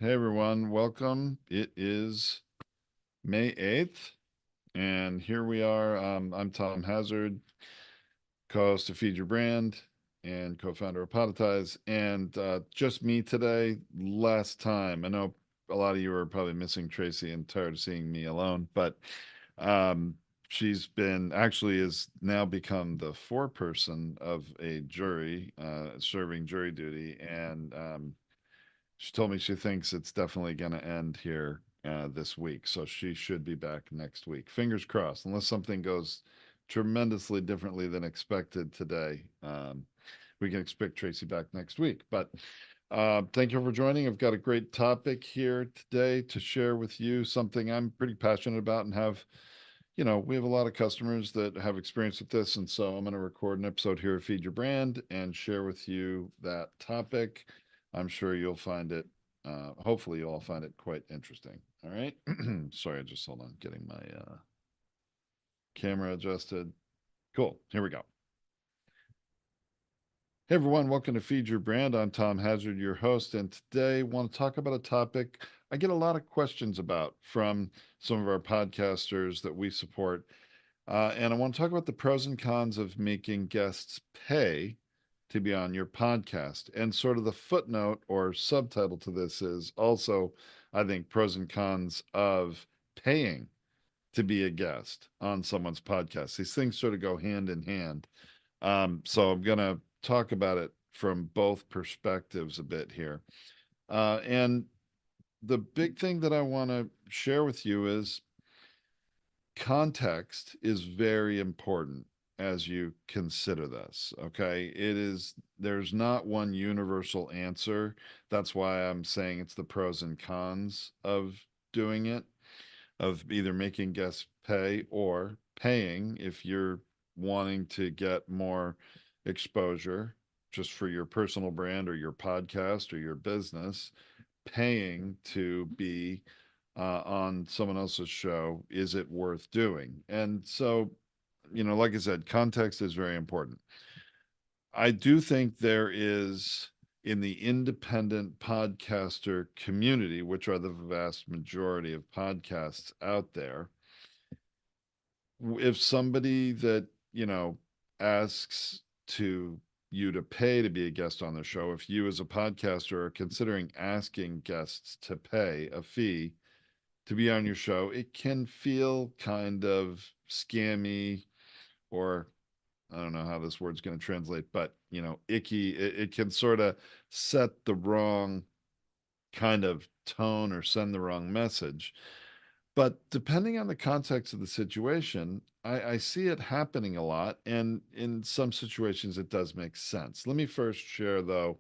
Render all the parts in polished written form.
Hey everyone, welcome. It is May 8th, and here we are. I'm Tom Hazard, co-host of Feed Your Brand and co-founder of Monetize, and just me today. Last time, I know a lot of you are probably missing Tracy and tired of seeing me alone, but um, she's been actually is now become the foreperson of a jury, serving jury duty, and she told me she thinks it's definitely going to end here this week. So she should be back next week. Fingers crossed, unless something goes tremendously differently than expected today. We can expect Tracy back next week. But thank you for joining. I've got a great topic here today to share with you, something I'm pretty passionate about and have. We have a lot of customers that have experience with this. And so I'm going to record an episode here at Feed Your Brand and share with you that topic. I'm sure you'll find it, hopefully, you'll all find it quite interesting. All right. Sorry, I just hold on, getting my camera adjusted. Cool. Here we go. Hey everyone, welcome to Feed Your Brand. I'm Tom Hazard, your host, and today I want to talk about a topic I get a lot of questions about from some of our podcasters that we support. And I want to talk about the pros and cons of making guests pay to be on your podcast. And sort of the footnote or subtitle to this is also, I think, pros and cons of paying to be a guest on someone's podcast. These things sort of go hand in hand. So I'm going to talk about it from both perspectives a bit here. And the big thing that I want to share with you is context is very important as you consider this. Okay. There's not one universal answer. That's why I'm saying it's the pros and cons of doing it, of either making guests pay or paying if you're wanting to get more exposure just for your personal brand or your podcast or your business, paying to be on someone else's show. Is it worth doing? And so, like I said, context is very important. I do think there is, in the independent podcaster community, which are the vast majority of podcasts out there, if somebody that, asks to you to pay to be a guest on the show, if you as a podcaster are considering asking guests to pay a fee to be on your show, it can feel kind of scammy, or I don't know how this word's going to translate, but icky. It can sort of set the wrong kind of tone or send the wrong message. But depending on the context of the situation, I see it happening a lot. And in some situations, it does make sense. Let me first share, though,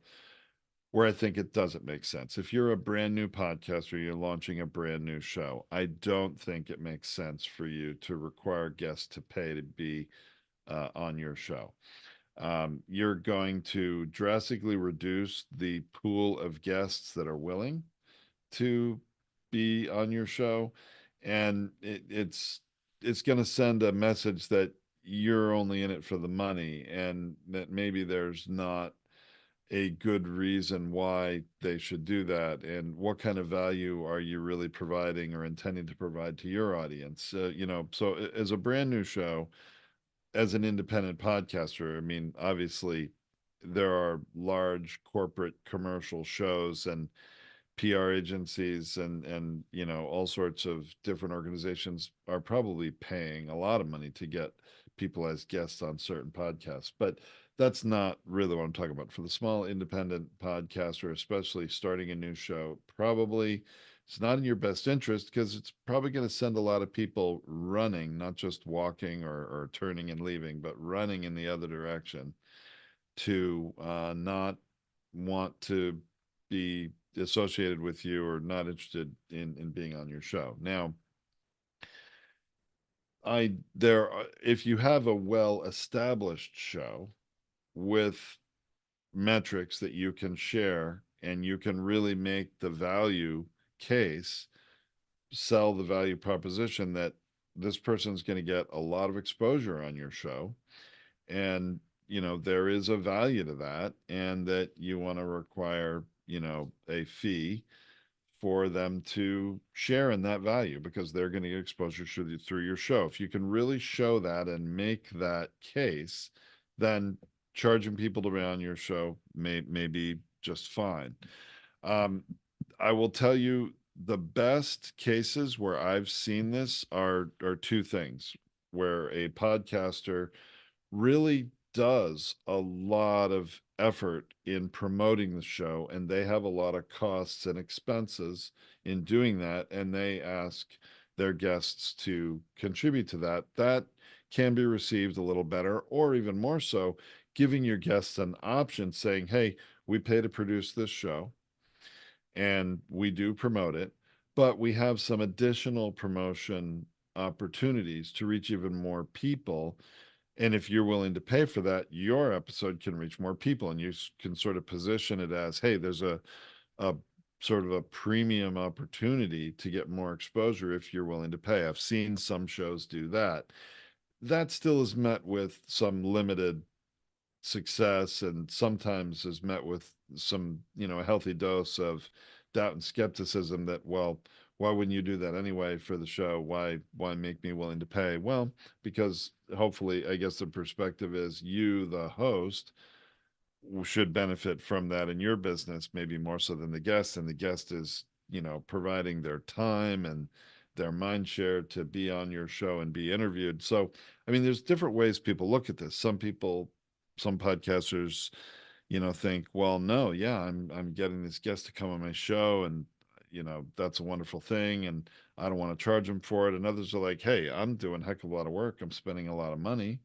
where I think it doesn't make sense. If you're a brand new podcaster, you're launching a brand new show, I don't think it makes sense for you to require guests to pay to be on your show. You're going to drastically reduce the pool of guests that are willing to be on your show, and it's going to send a message that you're only in it for the money, and that maybe there's not a good reason why they should do that, and what kind of value are you really providing or intending to provide to your audience. So as a brand new show, as an independent podcaster, I mean, obviously there are large corporate commercial shows and PR agencies and all sorts of different organizations are probably paying a lot of money to get people as guests on certain podcasts. But that's not really what I'm talking about. For the small independent podcaster, especially starting a new show, probably it's not in your best interest because it's probably going to send a lot of people running, not just walking or turning and leaving, but running in the other direction to not want to be associated with you or not interested in being on your show. Now, if you have a well established show with metrics that you can share and you can really make the value case, sell the value proposition that this person's going to get a lot of exposure on your show, and there is a value to that, and that you want to require a fee for them to share in that value because they're going to get exposure through your show. If you can really show that and make that case, then charging people to be on your show may be just fine. Um, I will tell you the best cases where I've seen this are two things where a podcaster really does a lot of effort in promoting the show, and they have a lot of costs and expenses in doing that, and they ask their guests to contribute to that. That can be received a little better, or even more so, giving your guests an option saying, hey, we pay to produce this show and we do promote it, but we have some additional promotion opportunities to reach even more people, and if you're willing to pay for that, your episode can reach more people, and you can sort of position it as, hey, there's a sort of a premium opportunity to get more exposure if you're willing to pay. I've seen some shows do that. That still is met with some limited success and sometimes is met with some, a healthy dose of doubt and skepticism that, well, why wouldn't you do that anyway for the show? Why make me willing to pay? Well, because hopefully, I guess the perspective is you, the host, should benefit from that in your business, maybe more so than the guest. And the guest is, providing their time and their mind share to be on your show and be interviewed. So, I mean, there's different ways people look at this. Some podcasters, think, well, no, yeah, I'm getting this guest to come on my show, and that's a wonderful thing, and I don't want to charge them for it. And others are like, hey, I'm doing a heck of a lot of work. I'm spending a lot of money,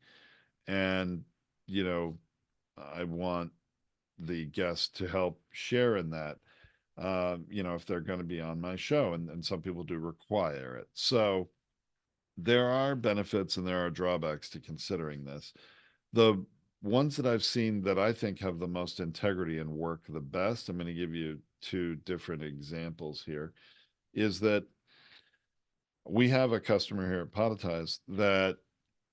and you know, I want the guest to help share in that, if they're going to be on my show. And some people do require it. So there are benefits and there are drawbacks to considering this. The ones that I've seen that I think have the most integrity and work the best, I'm going to give you two different examples here, is that we have a customer here at Podetize that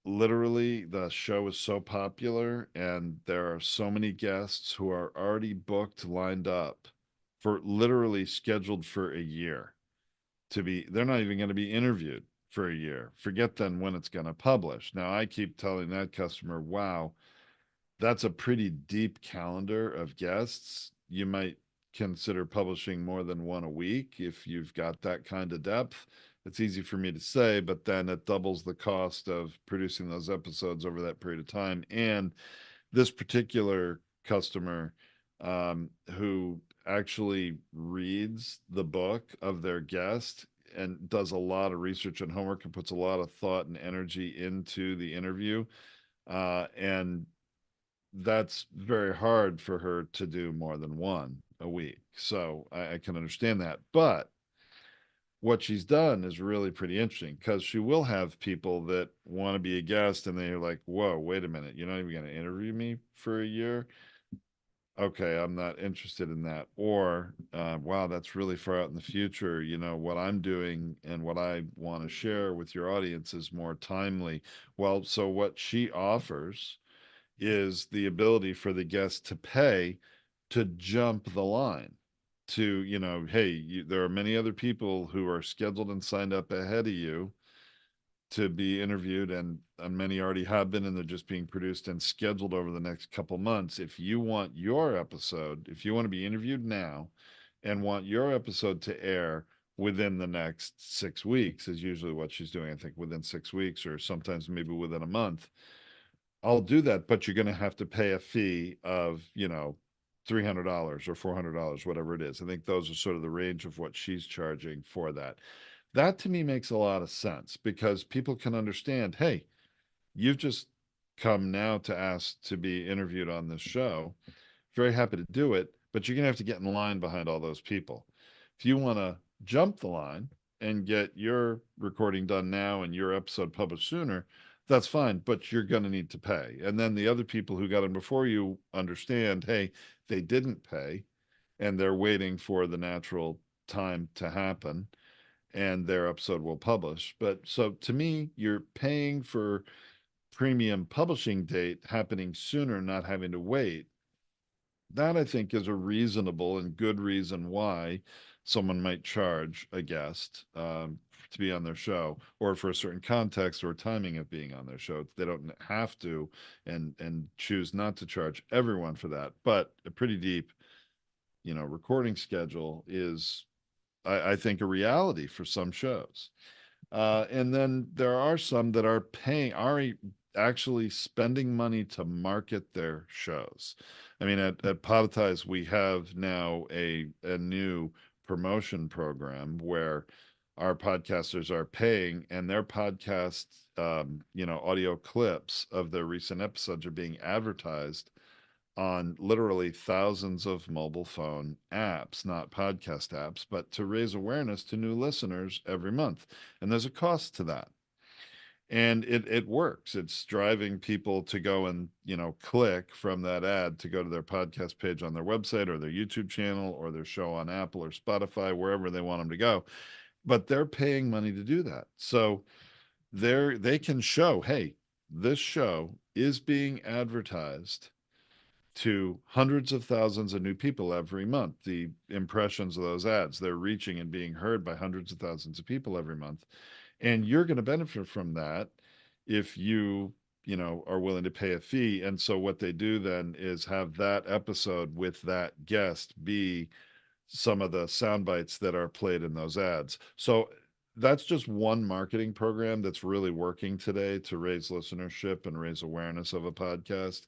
literally the show is so popular and there are so many guests who are already booked, lined up for literally scheduled for a year to be, they're not even going to be interviewed for a year. Forget then when it's going to publish. Now, I keep telling that customer, wow, that's a pretty deep calendar of guests. You might consider publishing more than one a week if you've got that kind of depth. It's easy for me to say, but then it doubles the cost of producing those episodes over that period of time. And this particular customer, who actually reads the book of their guest and does a lot of research and homework and puts a lot of thought and energy into the interview, and that's very hard for her to do more than one a week. So I can understand that. But what she's done is really pretty interesting because she will have people that want to be a guest and they're like, whoa, wait a minute, you're not even going to interview me for a year? Okay, I'm not interested in that. Or, wow, that's really far out in the future. What I'm doing and what I want to share with your audience is more timely. Well, so what she offers is the ability for the guest to pay to jump the line to, hey, there are many other people who are scheduled and signed up ahead of you to be interviewed, and many already have been, and they're just being produced and scheduled over the next couple months. If you want your episode, if you want to be interviewed now and want your episode to air within the next 6 weeks, is usually what she's doing, I think, within 6 weeks, or sometimes maybe within a month, I'll do that, but you're going to have to pay a fee of, $300 or $400, whatever it is. I think those are sort of the range of what she's charging for that. That to me makes a lot of sense because people can understand, hey, you've just come now to ask to be interviewed on this show. Very happy to do it, but you're going to have to get in line behind all those people. If you want to jump the line and get your recording done now and your episode published sooner, that's fine, but you're going to need to pay. And then the other people who got in before you understand, hey, they didn't pay and they're waiting for the natural time to happen and their episode will publish. But so to me, you're paying for premium publishing date happening sooner, not having to wait. That I think is a reasonable and good reason why someone might charge a guest to be on their show, or for a certain context or timing of being on their show. They don't have to, and choose not to charge everyone for that. But a pretty deep, recording schedule is, I think, a reality for some shows. And then there are some that are actually spending money to market their shows. I mean, at Podetize, we have now a new promotion program where our podcasters are paying, and their podcast, audio clips of their recent episodes are being advertised on literally thousands of mobile phone apps, not podcast apps, but to raise awareness to new listeners every month. And there's a cost to that. And it works. It's driving people to go and, click from that ad to go to their podcast page on their website or their YouTube channel or their show on Apple or Spotify, wherever they want them to go. But they're paying money to do that. So they can show, hey, this show is being advertised to hundreds of thousands of new people every month. The impressions of those ads, they're reaching and being heard by hundreds of thousands of people every month. And you're going to benefit from that if are willing to pay a fee. And so what they do then is have that episode with that guest be some of the sound bites that are played in those ads. So that's just one marketing program that's really working today to raise listenership and raise awareness of a podcast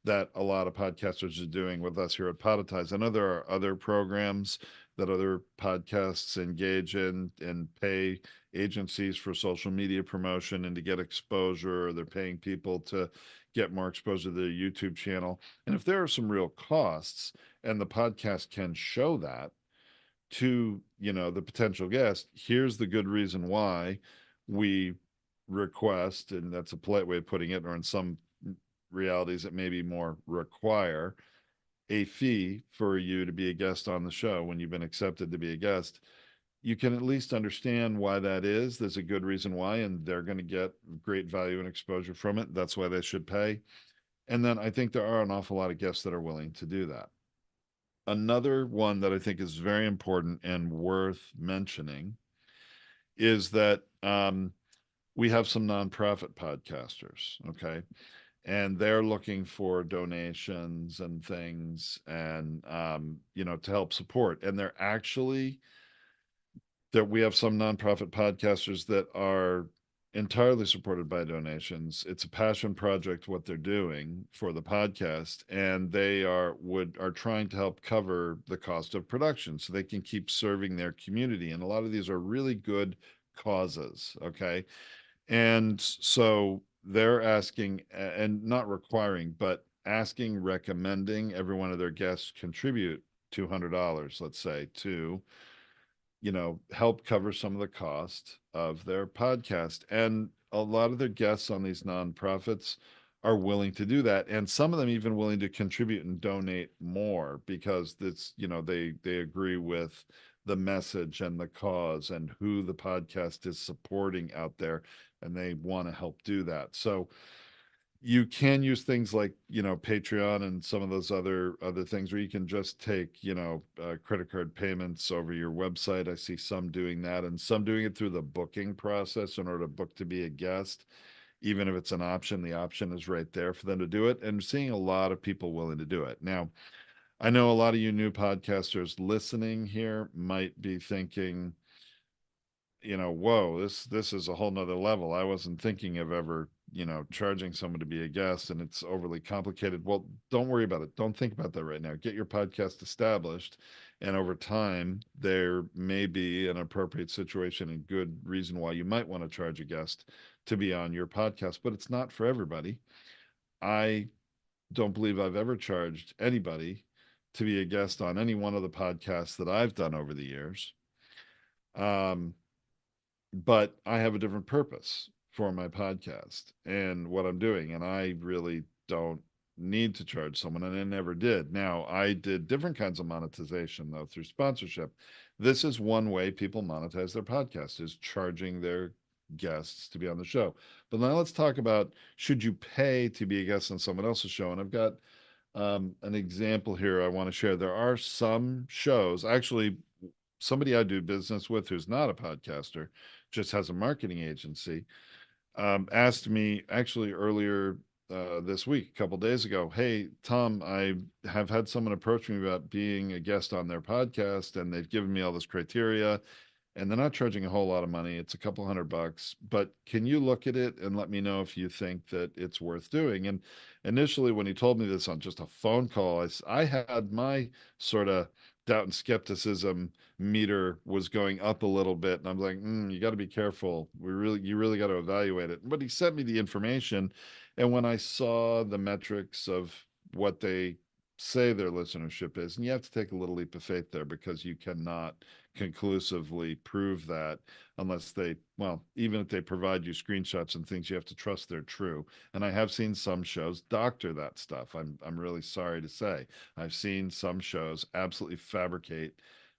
that a lot of podcasters are doing with us here at Podetize. I know there are other programs that other podcasts engage in and pay agencies for social media promotion and to get exposure, or they're paying people to get more exposure to their YouTube channel. And if there are some real costs and the podcast can show that to, the potential guest, here's the good reason why we request, and that's a polite way of putting it, or in some realities it maybe more require a fee for you to be a guest on the show when you've been accepted to be a guest. You can at least understand why that is. There's a good reason why, and they're going to get great value and exposure from it. That's why they should pay. And then I think there are an awful lot of guests that are willing to do that. Another one that I think is very important and worth mentioning is that we have some nonprofit podcasters, okay? And they're looking for donations and things, and to help support. And they're actually that we have some nonprofit podcasters that are entirely supported by donations. It's a passion project what they're doing for the podcast, and they are trying to help cover the cost of production so they can keep serving their community. And a lot of these are really good causes, okay? And so they're asking, and not requiring, but asking, recommending every one of their guests contribute $200, let's say, to help cover some of the cost of their podcast. And a lot of their guests on these nonprofits are willing to do that. And some of them even willing to contribute and donate more because they agree with the message and the cause and who the podcast is supporting out there. And they want to help do that. So you can use things like Patreon and some of those other things where you can just take credit card payments over your website. I see some doing that, and some doing it through the booking process in order to book to be a guest. Even if it's an option, the option is right there for them to do it, and seeing a lot of people willing to do it. Now, I know a lot of you new podcasters listening here might be thinking, whoa, this is a whole nother level. I wasn't thinking of ever, charging someone to be a guest, and it's overly complicated. Well, don't worry about it. Don't think about that right now. Get your podcast established, and over time, there may be an appropriate situation and good reason why you might want to charge a guest to be on your podcast, but it's not for everybody. I don't believe I've ever charged anybody to be a guest on any one of the podcasts that I've done over the years. But I have a different purpose for my podcast and what I'm doing. And I really don't need to charge someone, and I never did. Now, I did different kinds of monetization, though, through sponsorship. This is one way people monetize their podcast, is charging their guests to be on the show. But now let's talk about, should you pay to be a guest on someone else's show? And I've got an example here I want to share. There are some shows, actually, somebody I do business with who's not a podcaster, just has a marketing agency, asked me actually earlier this week, a couple days ago, "Hey, Tom, I have had someone approach me about being a guest on their podcast, and they've given me all this criteria, and they're not charging a whole lot of money. It's a couple $100, but can you look at it and let me know if you think that it's worth doing?" And initially, when he told me this on just a phone call, I had my sort of doubt and skepticism meter was going up a little bit, and I'm like, you got to be careful. You really got to evaluate it. But he sent me the information, and when I saw the metrics of what they say their listenership is, and you have to take a little leap of faith there because you cannot conclusively prove that unless they, well, even if they provide you screenshots and things, you have to trust they're true. And I have seen some shows doctor that stuff. I'm really sorry to say. I've seen some shows absolutely fabricate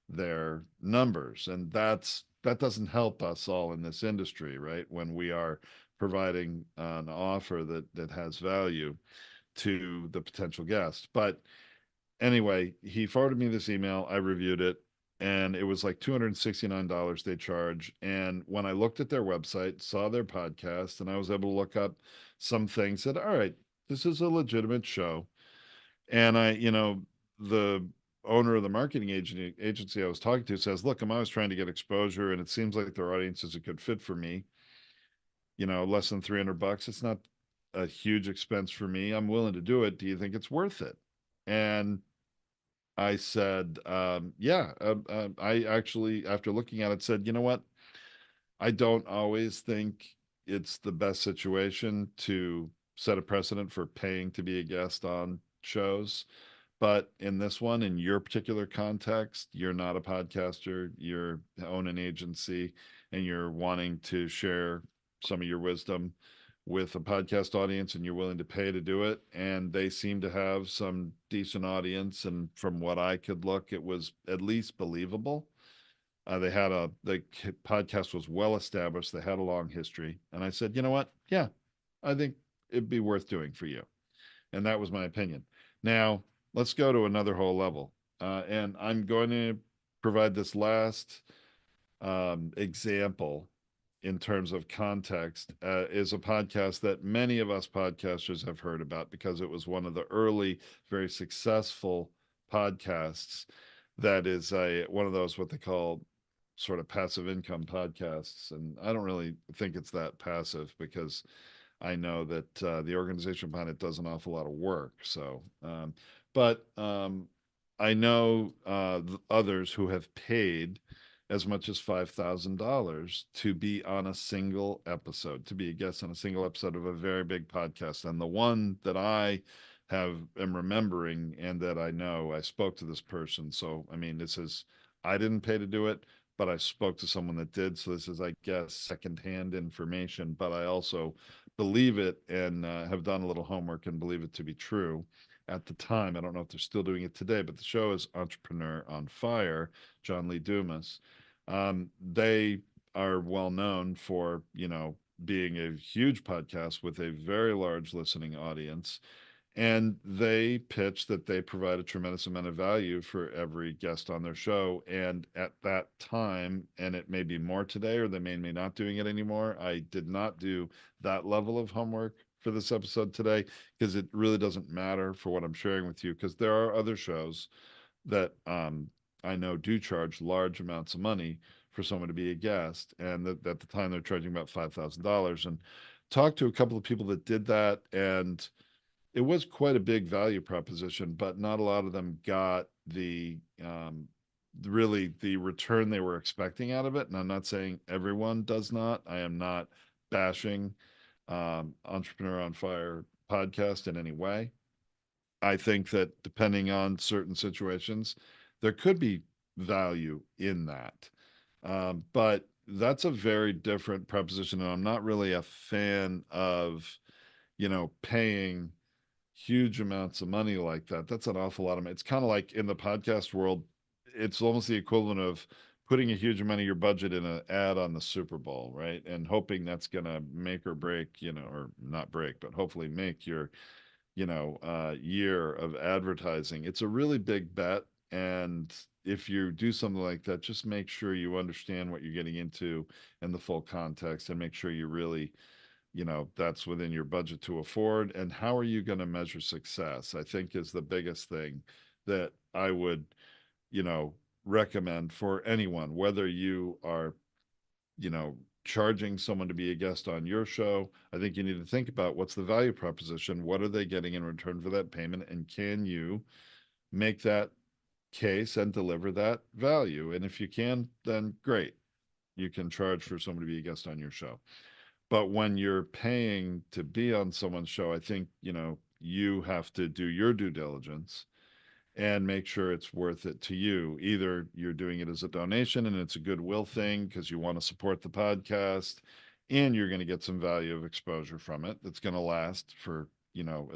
their numbers, and that doesn't help us all in this industry, right? When we are providing an offer that has value to the potential guest. But anyway, he forwarded me this email. I reviewed it, and it was like $269 they charge. And when I looked at their website, saw their podcast, and I was able to look up some things, said, all right, this is a legitimate show. And the owner of the marketing agency I was talking to says, look, I'm always trying to get exposure, and it seems like their audience is a good fit for me. Less than $300. It's not a huge expense for me. I'm willing to do it. Do you think it's worth it? And I said, yeah. I actually, after looking at it, said, you know what? I don't always think it's the best situation to set a precedent for paying to be a guest on shows. But in this one, in your particular context, you're not a podcaster, you own an agency, and you're wanting to share some of your wisdom with a podcast audience, and you're willing to pay to do it. And they seem to have some decent audience. And from what I could look, it was at least believable. The podcast was well established. They had a long history. And I said, you know what? Yeah, I think it'd be worth doing for you. And that was my opinion. Now, let's go to another whole level. And I'm going to provide this last example in terms of context, is a podcast that many of us podcasters have heard about because it was one of the early, very successful podcasts that is one of those what they call sort of passive income podcasts. And I don't really think it's that passive because I know that the organization behind it does an awful lot of work. But I know others who have paid as much as $5,000 to be on a single episode, to be a guest on a single episode of a very big podcast. And the one that I am remembering and that I know, I spoke to this person. So, I mean, I didn't pay to do it, but I spoke to someone that did. So this is, I guess, secondhand information, but I also believe it and have done a little homework and believe it to be true at the time. I don't know if they're still doing it today, but the show is Entrepreneur on Fire, John Lee Dumas. They are well known for, being a huge podcast with a very large listening audience. And they pitch that they provide a tremendous amount of value for every guest on their show. And at that time, and it may be more today, or they may not doing it anymore. I did not do that level of homework for this episode today because it really doesn't matter for what I'm sharing with you, because there are other shows that I know do charge large amounts of money for someone to be a guest. And at the time, they're charging about $5,000. And talked to a couple of people that did that. And it was quite a big value proposition, but not a lot of them got really the return they were expecting out of it. And I'm not saying everyone does not. I am not bashing Entrepreneur on Fire podcast in any way. I think that depending on certain situations, there could be value in that. But that's a very different proposition. And I'm not really a fan of, paying huge amounts of money like that. That's an awful lot of money. It's kind of like in the podcast world, it's almost the equivalent of putting a huge amount of your budget in an ad on the Super Bowl, right? And hoping that's going to make or break, or not break, but hopefully make your, year of advertising. It's a really big bet. And if you do something like that, just make sure you understand what you're getting into and the full context, and make sure you really, that's within your budget to afford. And how are you going to measure success? I think is the biggest thing that I would, you know, recommend for anyone, whether you are, you know, charging someone to be a guest on your show. I think you need to think about what's the value proposition, what are they getting in return for that payment, and can you make that case and deliver that value? And if you can, then great. You can charge for someone to be a guest on your show. But when you're paying to be on someone's show, I think, you have to do your due diligence and make sure it's worth it to you. Either you're doing it as a donation and it's a goodwill thing because you want to support the podcast, and you're going to get some value of exposure from it that's going to last for,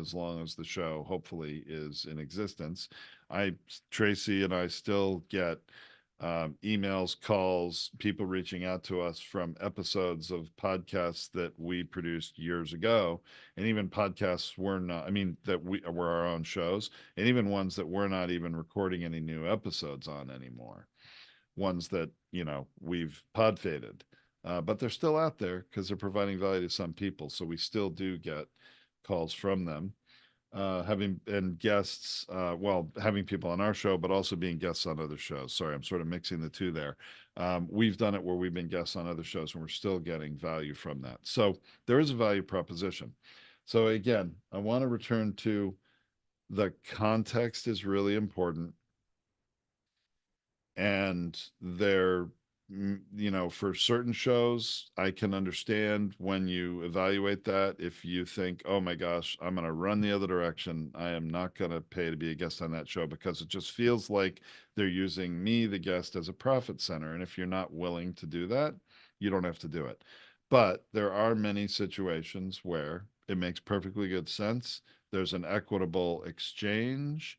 as long as the show hopefully is in existence. Tracy and I still get emails, calls, people reaching out to us from episodes of podcasts that we produced years ago, and even podcasts we're not, I mean, that we were our own shows, and even ones that we're not even recording any new episodes on anymore. Ones that, we've pod faded, but they're still out there because they're providing value to some people. So we still do get calls from them, having and guests, well, having people on our show, but also being guests on other shows. Sorry, I'm sort of mixing the two there. We've done it where we've been guests on other shows and we're still getting value from that. So there is a value proposition. So again, I want to return to the context is really important. And they're, for certain shows, I can understand when you evaluate that. If you think, oh my gosh, I'm going to run the other direction, I am not going to pay to be a guest on that show because it just feels like they're using me, the guest, as a profit center. And if you're not willing to do that, you don't have to do it. But there are many situations where it makes perfectly good sense. There's an equitable exchange,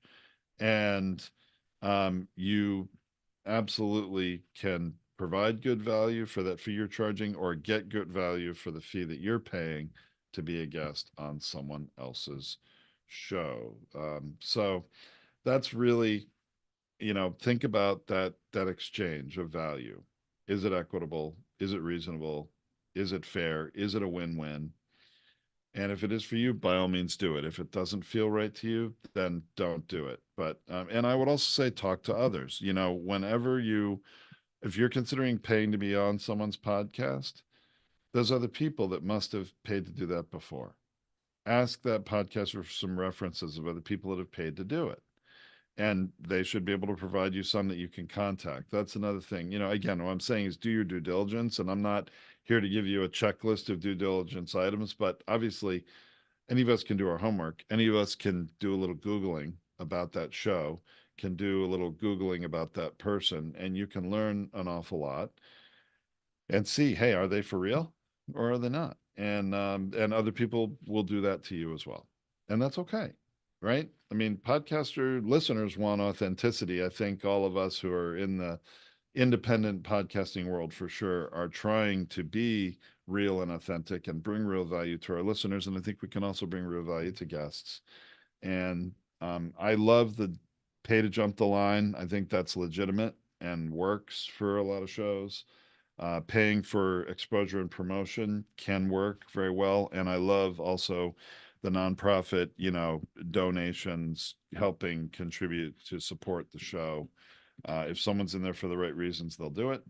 and you absolutely can provide good value for that fee you're charging, or get good value for the fee that you're paying to be a guest on someone else's show. So that's really, think about that exchange of value. Is it equitable? Is it reasonable? Is it fair? Is it a win-win? And if it is for you, by all means do it. If it doesn't feel right to you, then don't do it. But, and I would also say talk to others. If you're considering paying to be on someone's podcast, there's other people that must have paid to do that before. Ask that podcaster for some references of other people that have paid to do it. And they should be able to provide you some that you can contact. That's another thing. Again, what I'm saying is do your due diligence. And I'm not here to give you a checklist of due diligence items, but obviously, any of us can do our homework. Any of us can do a little Googling about that show, can do a little Googling about that person, and you can learn an awful lot and see, hey, are they for real or are they not? And other people will do that to you as well. And that's okay. Right? I mean, podcaster listeners want authenticity. I think all of us who are in the independent podcasting world for sure are trying to be real and authentic and bring real value to our listeners. And I think we can also bring real value to guests. And I love the pay to jump the line. I think that's legitimate and works for a lot of shows. Paying for exposure and promotion can work very well. And I love also the nonprofit, donations helping contribute to support the show. If someone's in there for the right reasons, they'll do it.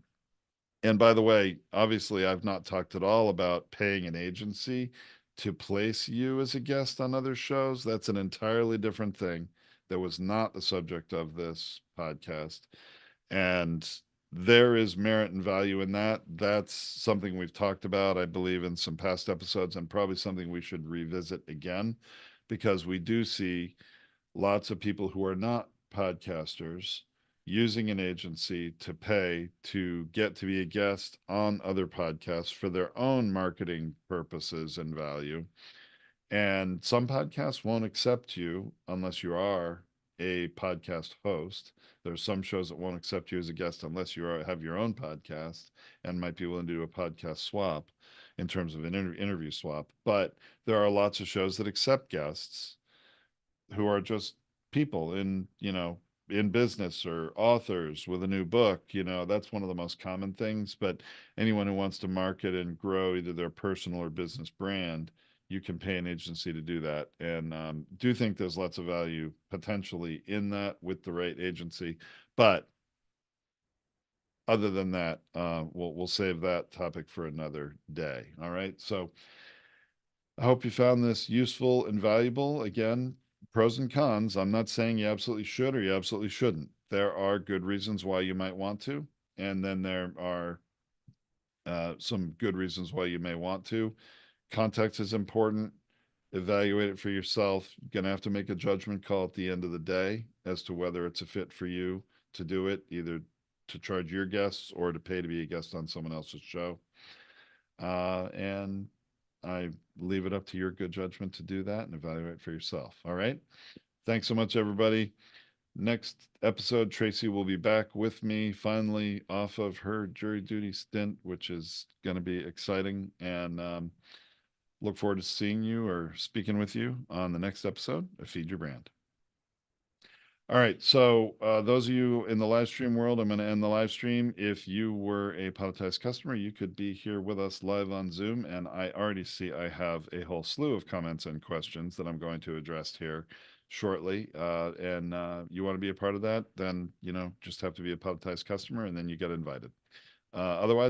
And by the way, obviously, I've not talked at all about paying an agency to place you as a guest on other shows. That's an entirely different thing that was not the subject of this podcast. And there is merit and value in that. That's something we've talked about, I believe, in some past episodes, and probably something we should revisit again, because we do see lots of people who are not podcasters using an agency to pay to get to be a guest on other podcasts for their own marketing purposes and value. And some podcasts won't accept you unless you are a podcast host. There's some shows that won't accept you as a guest unless have your own podcast and might be willing to do a podcast swap in terms of an interview swap. But there are lots of shows that accept guests who are just people in, in business or authors with a new book, that's one of the most common things. But anyone who wants to market and grow either their personal or business brand, you can pay an agency to do that. And do think there's lots of value potentially in that with the right agency. But other than that, we'll save that topic for another day. All right. So I hope you found this useful and valuable. Again, pros and cons. I'm not saying you absolutely should or you absolutely shouldn't. There are good reasons why you might want to, and then there are some good reasons why you may want to. Context is important. Evaluate it for yourself. You're going to have to make a judgment call at the end of the day as to whether it's a fit for you to do it, either to charge your guests or to pay to be a guest on someone else's show. And I leave it up to your good judgment to do that and evaluate for yourself. All right. Thanks so much, everybody. Next episode, Tracy will be back with me finally off of her jury duty stint, which is going to be exciting. And look forward to seeing you or speaking with you on the next episode of Feed Your Brand. All right. So those of you in the live stream world, I'm going to end the live stream. If you were a Podetize customer, you could be here with us live on Zoom. And I already see I have a whole slew of comments and questions that I'm going to address here shortly. And you want to be a part of that, then, just have to be a Podetize customer and then you get invited. Otherwise,